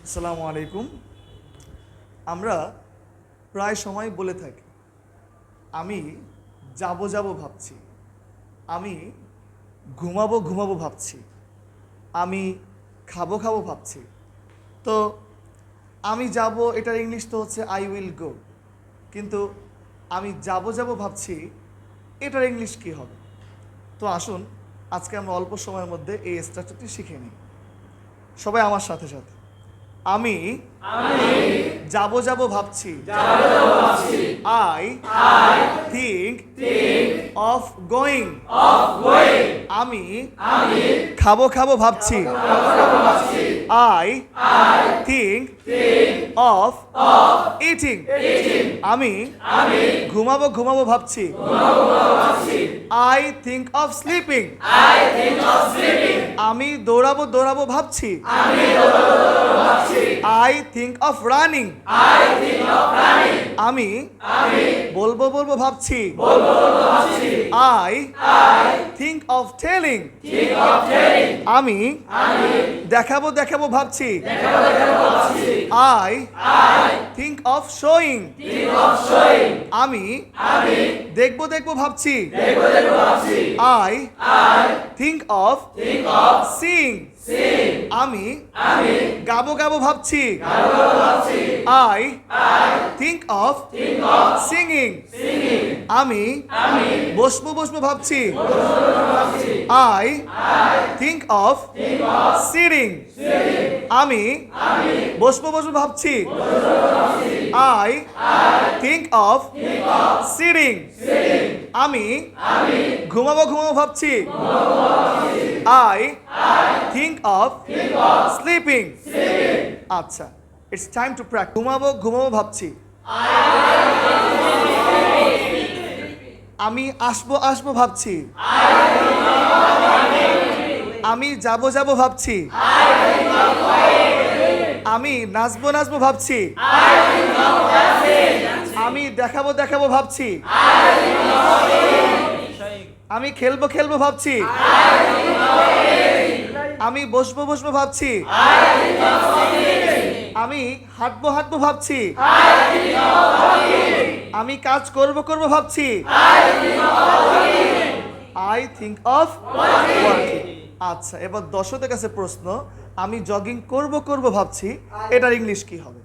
আসসালামু আলাইকুম। আমরা প্রায় সময় বলে থাকি আমি যাব যাব ভাবছি, আমি ঘুমাবো ঘুমাবো ভাবছি, আমি খাবো খাবো ভাবছি। তো আমি যাব এটার ইংলিশ তো হচ্ছে আই উইল গো, কিন্তু আমি যাব যাব ভাবছি এটার ইংলিশ কী হবে? তো আসুন আজকে আমরা অল্প সময়ের মধ্যে এই স্ট্রাকচারটি শিখে নিই। সবাই আমার সাথে সাথে, আমি যাব যাব ভাবছি, আই থিঙ্ক অফ গোয়িং, আমি খাবো খাবো ভাবছি, আই থিঙ্ক অফ ইটিং, আমি ঘুমাবো ঘুমাবো ভাবছি, আই থিঙ্ক অফ স্লিপিং, আমি দৌড়াবো দৌড়াবো ভাবছি, আই থিঙ্ক অফ রানিং, আমি বলবো বলবো ভাবছি, আই থিঙ্ক অফ টেলিং, আমি দেখাবো দেখাবো ভাবছি, আই থিঙ্ক অফ শোয়িং, আমি দেখবো দেখবো ভাবছি, আই থিঙ্ক অফ সিং, আমি গাবো গাবো ভাবছি, আই থিঙ্ক অফ সিঙ্গিং, আমি বসবো বসবো ভাবছি, আই থিঙ্ক অফ সিটিং, আমি বসবো বসবো ভাবছি, আই থিঙ্ক অফ সিটিং, আমি ঘুমাবো ঘুমাবো ভাবছি, আই থিঙ্ক অফ স্লিপিং। আচ্ছা, ইটস টাইম টু প্র্যাকটিস। ঘুমাবো ঘুমাবো ভাবছি, আমি আসবো আসবো ভাবছি, আমি যাবো যাবো ভাবছি, আমি নাচবো নাচবো ভাবছি, আমি দেখাবো দেখাবো ভাবছি, আমি খেলবো খেলবো ভাবছি, আমি বসবো বসবো ভাবছি, আমি হাঁটবো হাঁটবো ভাবছি, আমি কাজ করবো করবো ভাবছি, আই থিঙ্ক অফ ওয়ার্কিং। আচ্ছা, এবার দর্শকদের কাছে প্রশ্ন, আমি জগিং করবো করবো ভাবছি, এটার ইংলিশ কি হবে?